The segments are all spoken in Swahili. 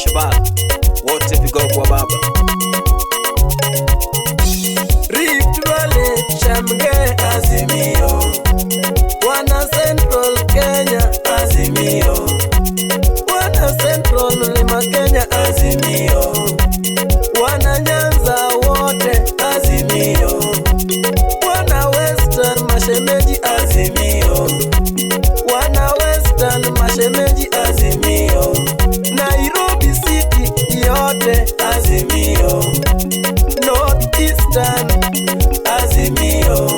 Shabab, wote vigogo wa baba. Rift Valley, Chamge, Azimio. Wana Central Kenya, Azimio. Wana Central Mlima Kenya, Azimio. Wana Nyanza wote, Azimio. Wana Western mashemeji, Azimio. Wana Western mashemeji, Azimio. Nairobi City yote, Azimio. North Eastern, Azimio.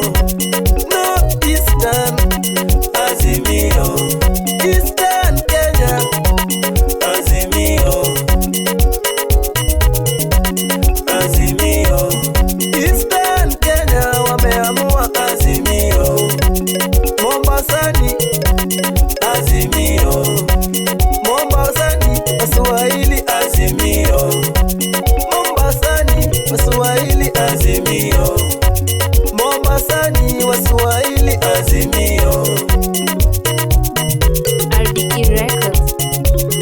North Eastern, Azimio. Eastern Kenya, Azimio. Azimio. Eastern Kenya wameamua, Azimio. Mombasani, Azimio. Mombasani Waswahili, Azimio. Mombasani Waswahili, Azimio. Mombasani Waswahili, Azimio. RDK Records.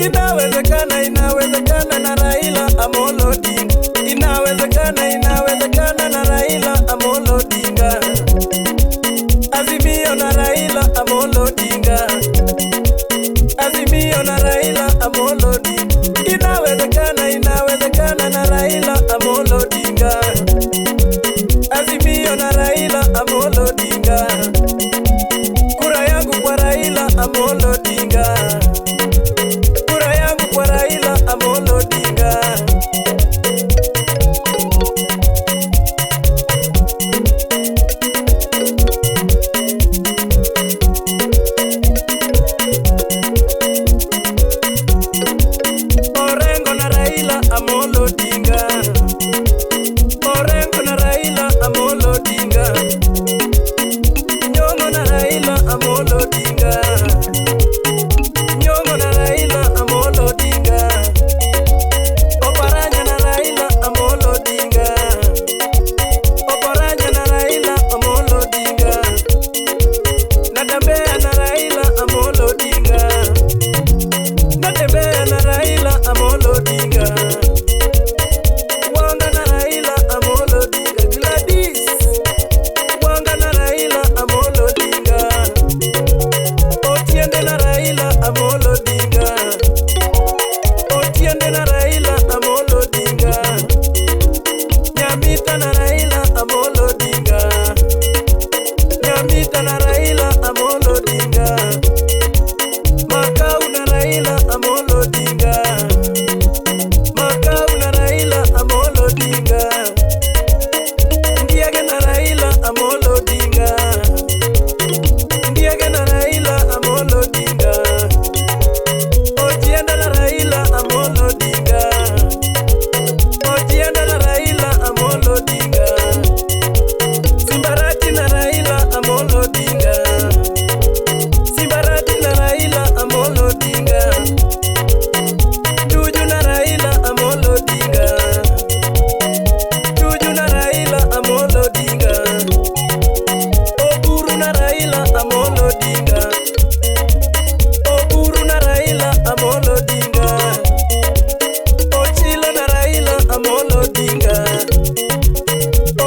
Inawezekana, inawezekana na Raila Amolo Odinga. Inawezekana, inawezekana na Raila Amolo Odinga. Azimio na Raila Amolo Odinga. Azimio na Raila Amolo Odinga. Inawezekana, inawezekana na Raila Amolo Odinga. Azimio na Raila Amolo Odinga. Kura yangu kwa Raila Amolo Odinga. Kura yangu kwa Raila Amolo Odinga. Orengo na Raila Amolo Odinga. Orengo na Raila Amolo Odinga. Nyongo na Raila Amolo Odinga. Nyongo na Raila Amolo Odinga. Oparanya na Raila Amolo Odinga. Oparanya na Raila Amolo Odinga. Natembea na Raila Amolo Odinga. Natembea na Raila Amolo Odinga. Wanga na Raila Amolo Odinga. Gladys. Wanga na Raila Amolo Odinga. Otiende na Raila Amolo Odinga. Otiende na Raila Amolo Odinga. Nyamita na Raila Amolo Odinga. Nyamita na Raila Amolo Odinga. Makau na Raila Amolo Odinga. Makau na Raila Amolo Odinga. Ndiege na Raila Amolo Odinga. Ndiege na Raila Amolo Odinga. Ojienda na Raila Amolo Odinga. Ojienda na Raila Amolo Odinga. Simbarati na Raila Amolo Odinga. Simbarati na Raila Amolo Odinga. Tuju na Raila Amolo Odinga. Tuju na Raila Amolo Odinga. Oburu na Raila Amolo Odinga. Oburu na Raila Amolo Odinga. Ochilo na Raila Amolo Odinga.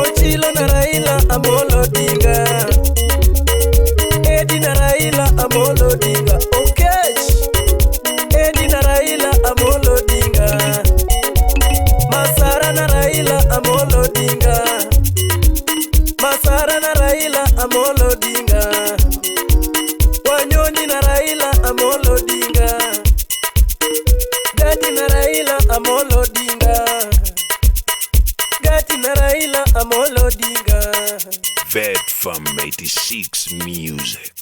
Ochilo na Raila Amolo Odinga. Edi na Raila Amolo Odinga. Okech. Edi na Raila Amolo Odinga. Masara na Raila Amolo Odinga. Masara na Raila Amolo Odinga. Wanyoni na Raila Amolo Odinga. Gati na Raila Amolo Odinga. Gati na Raila Amolo Odinga. Vet from 86 Music.